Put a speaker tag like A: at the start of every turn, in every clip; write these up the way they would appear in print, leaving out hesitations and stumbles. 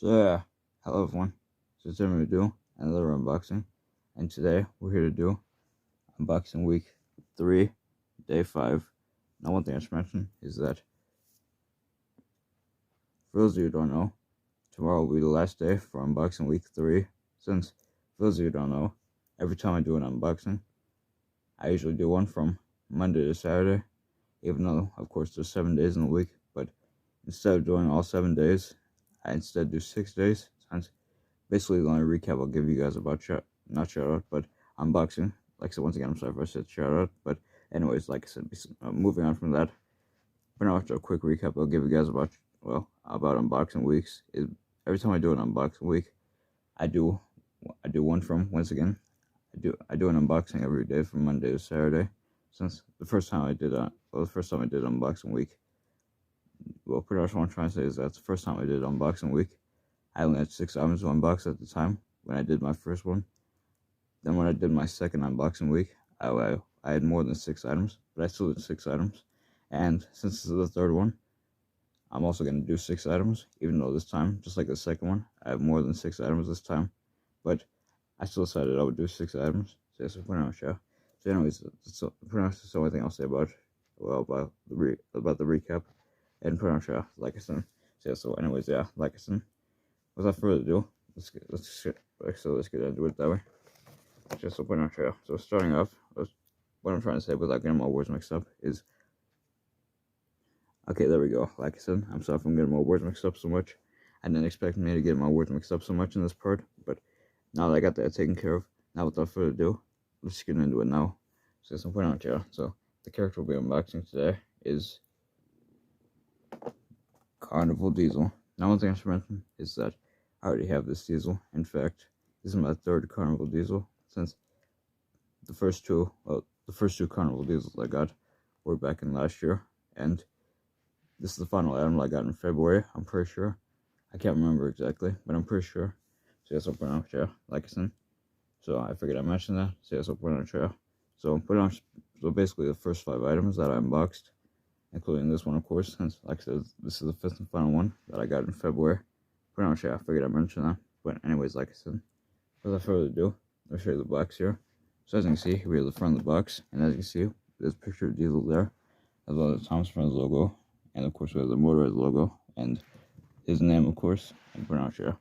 A: So yeah, hello everyone. So today we're going to do another unboxing, and today we're here to do unboxing week 3, day 5. Now one thing I should mention is that, for those of you who don't know, tomorrow will be the last day for unboxing week 3, since, for those of you who don't know, every time I do an unboxing, I usually do one from Monday to Saturday, even though, of course, there's 7 days in the week, but instead of doing all 7 days, I instead do 6 days, since basically the only recap I'll give you guys about not shout out, but unboxing. Like I said, once again, I'm sorry if I said shout out, but anyways, like I said, moving on from that. But now after a quick recap, I'll give you guys about unboxing weeks. Every time I do an unboxing week, I do one from, once again, I do an unboxing every day from Monday to Saturday. Since the first time I did unboxing week, well, pretty much what I'm trying to say is that the first time I did unboxing week, I only had 6 items to unbox at the time when I did my first one. Then when I did my second unboxing week, I had more than 6 items, but I still did 6 items. And since this is the third one, I'm also going to do 6 items, even though this time, just like the second one, I have more than 6 items this time. But I still decided I would do 6 items. So that's pretty much show. So anyways, pretty much the only thing I'll say about the recap, and pretty much like I said. So anyways, yeah, like I said. Without further ado, let's get into it that way. Just open our trail. So starting off, what I'm trying to say without getting my words mixed up is, okay, there we go. Like I said, I'm sorry if I'm getting my words mixed up so much. I didn't expect me to get my words mixed up so much in this part, but now that I got that taken care of, now without further ado, let's get into it now. So let's put on trail. So the character we'll be unboxing today is Carnival Diesel. Now one thing I should mention is that I already have this diesel. In fact, this is my third Carnival diesel, since the first two Carnival diesels I got were back in last year, and this is the final item I got in February. I'm pretty sure. I can't remember exactly, but I'm pretty sure. So yes, I'll put on a trail, like I said. So I figured I mentioned that. So yes, I'll put on a trail. So basically the first 5 items that I unboxed, including this one, of course, since like I said, this is the 5th and final one that I got in February. Pretty much, yeah, I figured I mentioned that. But anyways, like I said, without further ado, I'll show you the box here. So as you can see, here we have the front of the box, and as you can see, there's a picture of Diesel there, as well as Thomas Friends logo, and of course we have the Motorized logo, and his name, of course, and pretty much, yeah.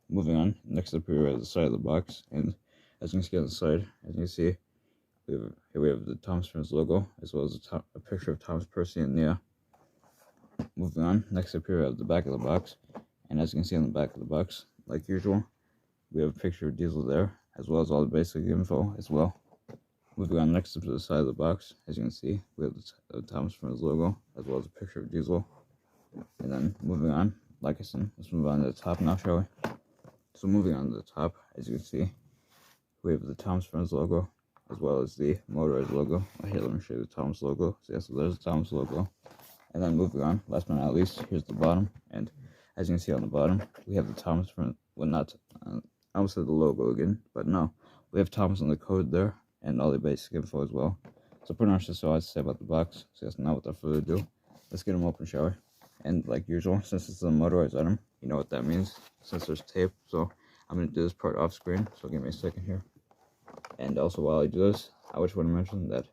A: Moving on, next up here we have the side of the box, and as you can see on the side, as you can see, here we have the Thomas Friends logo, as well as a picture of Thomas Percy and Nia. Moving on, next up here we have the back of the box, and as you can see on the back of the box, like usual, we have a picture of Diesel there, as well as all the basic info as well. Moving on, next up to the side of the box, as you can see, we have the Thomas Friends logo, as well as a picture of Diesel. And then moving on, like I said, let's move on to the top now, shall we? So moving on to the top, as you can see, we have the Thomas Friends logo, as well as the Motorized logo. Here, let me show you the Thomas logo. So yeah, so there's the Thomas logo. And then moving on, last but not least, here's the bottom. And as you can see on the bottom, we have the Thomas Friends, well, not, I almost said the logo again, but no. We have Thomas on the code there, and all the basic info as well. So pretty much that's all I have to say about the box. So yes, now without further ado, let's get them open, shall we? And like usual, since it's a motorized item, you know what that means, since there's tape. So I'm going to do this part off screen, so give me a second here. And also while I do this, I just want to mention that,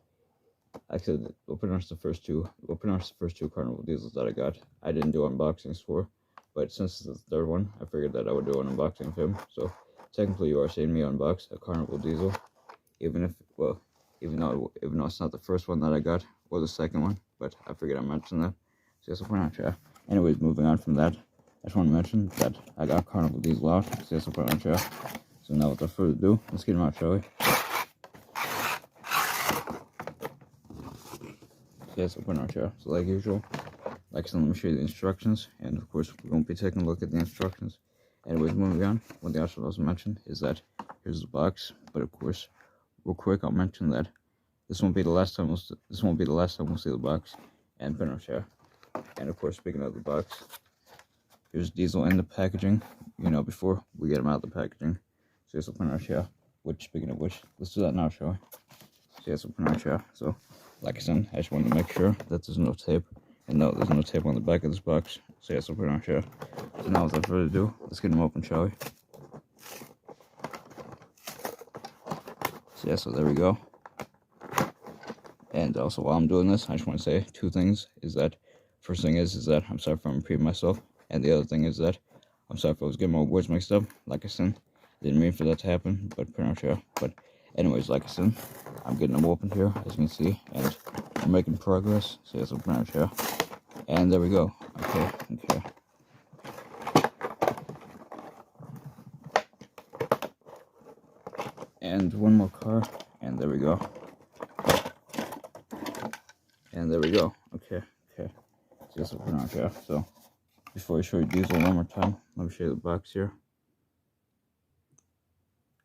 A: like I said, we'll pretty much the first two Carnival diesels that I got, I didn't do unboxings for, but since it's the third one, I figured that I would do an unboxing of him. So technically, you are seeing me unbox a Carnival diesel, even though it's not the first one that I got or the second one, but I figured I mentioned that. So yes, I'll point out, yeah. Anyways, moving on from that, I just want to mention that I got Carnival diesel out. So yes, I'll point out, yeah. So now without further ado, let's get him out, shall we? Yes, I'll put on chair. So like usual, like I said, let me show you the instructions, and of course we won't be taking a look at the instructions. Anyways, moving on, one thing I should also mention is that here's the box, but of course, real quick, I'll mention that this won't be the last time we'll see the box, and put on chair. And of course, speaking of the box, here's Diesel in the packaging, before we get him out of the packaging. So yes, I'll put on chair. Which, speaking of which, let's do that now, shall we? So yes, I'll put on chair. So like I said, I just wanted to make sure that there's no tape And no, there's no tape on the back of this box. So yeah, so pretty much yeah. So now without further ado, let's get them open, shall we? So yeah, so there we go. And also while I'm doing this, I just want to say two things. Is that first thing is that I'm sorry for repeating myself, and the other thing is that I'm sorry if I was getting my words mixed up. Like I said, didn't mean for that to happen, but pretty much yeah. But anyways, like I said, I'm getting them open here, as you can see, and I'm making progress. So yeah, so pretty much yeah. And there we go. Okay. And one more car, and there we go. And there we go. Okay. So that's what we're not yeah. So before I show you diesel one more time, let me show you the box here.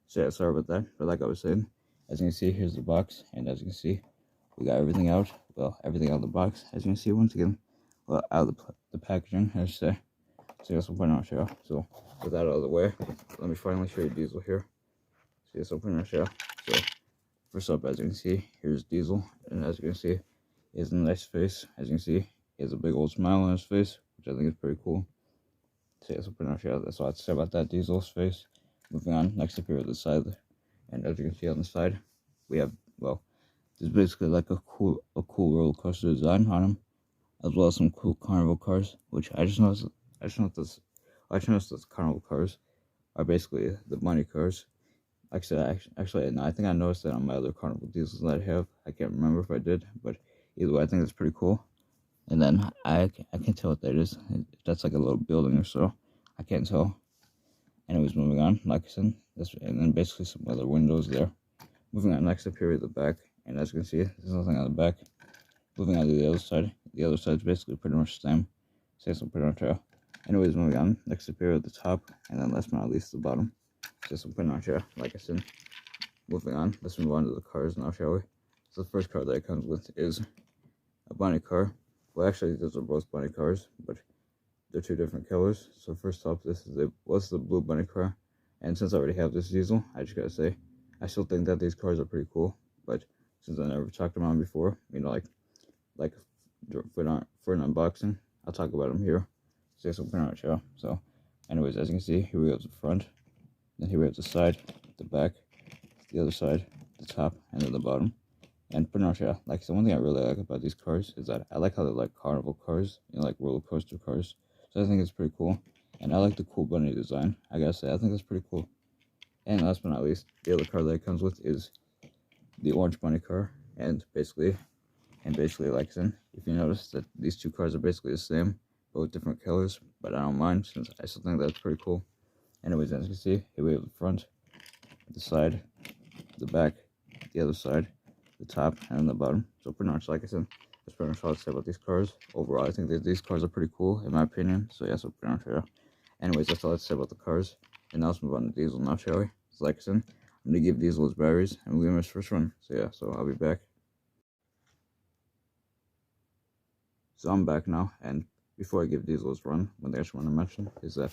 A: So yeah, sorry about that. But like I was saying, as you can see, here's the box, and as you can see, we got everything out. Well, everything out of the box. As you can see, once again, well, out of the packaging, I should say. So that's what we're not yeah. So with that out of the way, let me finally show you diesel here. So that's what we're not yeah. So first up, as you can see, here's diesel, and as you can see, he has a nice face. As you can see, he has a big old smile on his face, which I think is pretty cool. So yeah, so pretty much yeah, that's all I have to say about that diesel's face. Moving on, next up here at the side, and as you can see on the side, we have, well, there's basically like a cool roller coaster design on them, as well as some cool Carnival cars, which I just noticed that Carnival cars are basically the money cars. Like I said, actually, I think I noticed that on my other Carnival diesels that I have. I can't remember if I did, but either way, I think that's pretty cool. And then I can't tell what that is. That's like a little building or so. I can't tell. Anyways, moving on, like I said, and then basically some other windows there. Moving on, next up here is the back, and as you can see, there's nothing on the back. Moving on to the other side is basically pretty much the same. So pretty much yeah. Anyways, moving on, next up here at the top, and then last but not least the bottom. So pretty much yeah, like I said. Moving on, let's move on to the cars now, shall we? So the first car that it comes with is a bunny car. Well, actually, those are both bunny cars, but they're two different colors. So first off, this is the blue bunny car, and since I already have this diesel, I just gotta say, I still think that these cars are pretty cool. But since I never talked about them before, you know, like for an unboxing, I'll talk about them here. So that's pretty much yeah. So, anyways, as you can see, here we have the front, then here we have the side, the back, the other side, the top, and then the bottom. And pretty much, yeah, like, the one thing I really like about these cars is that I like how they're like Carnival cars, you know, like roller coaster cars. So I think it's pretty cool. And I like the cool bunny design. I gotta say, I think that's pretty cool. And last but not least, the other car that it comes with is the orange bunny car. And basically, like I said, if you notice that these two cars are basically the same, but with different colors. But I don't mind, since I still think that's pretty cool. Anyways, as you can see, here we have the front, the side, the back, the other side, the top, and the bottom. So pretty much, like I said, that's pretty much all I'd say about these cars. Overall, I think that these cars are pretty cool, in my opinion. So yeah, so pretty much, yeah. Anyways, that's all I'd say about the cars. And now let's move on to diesel now, shall we? So like I said, I'm going to give diesel his batteries, and we'll give him his first run. So yeah, so I'll be back. So I'm back now, and before I give diesel his run, one thing I just want to mention is that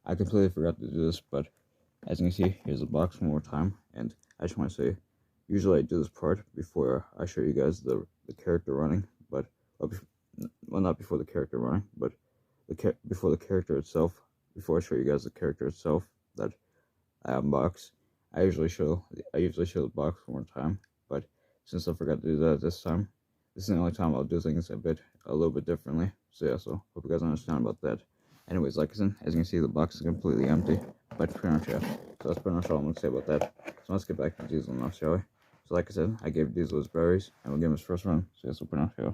A: I completely forgot to do this, but as you can see, here's the box one more time, and I just want to say, usually I do this part before I show you guys the character running, but, well, not before the character running, but before the character itself, before I show you guys the character itself that I unbox, I usually show the box one more time, but since I forgot to do that this time, this is the only time I'll do things a little bit differently. So yeah, so hope you guys understand about that. Anyways, like I said, as you can see, the box is completely empty, but pretty much yeah. So that's pretty much all I'm gonna say about that. So let's get back to Diesel now, shall we? So like I said, I gave Diesel his berries, and we'll give him his first run. So yeah, so pretty much yeah.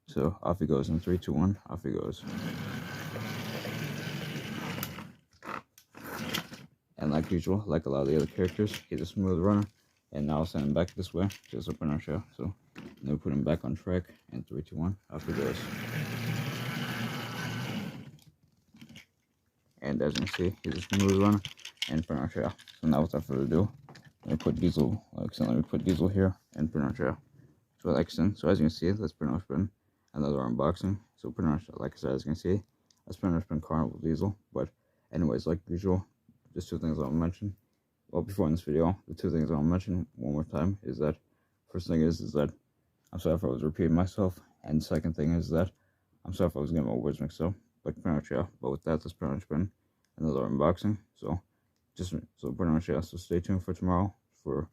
A: So off he goes in 3, 2, 1. Off he goes. And like usual, like a lot of the other characters, he's a smooth runner. And now I'll send him back this way, just open our show. So then we put him back on track, and 3, 2, 1, off he goes. And as you can see, he's a smooth runner, and pretty much yeah. So now without further ado, let me put Diesel here, and pretty much yeah. So like I said, so as you can see, that's pretty much been another unboxing. So pretty much, like I said, as you can see, that's pretty much been Carnival Diesel. But anyways, like usual, just two things I'll mention. Well, before in this video, the two things I'll mention one more time is that first thing is that I'm sorry if I was repeating myself, and second thing is that I'm sorry if I was getting my words mixed up, but pretty much, yeah. But with that, that's pretty much been another unboxing. So pretty much, yeah. So stay tuned for tomorrow for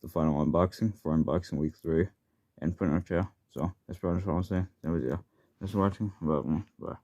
A: the final unboxing for unboxing week 3, and pretty much, yeah. So that's pretty much what I'm saying. Anyways, yeah. Thanks for watching. Bye.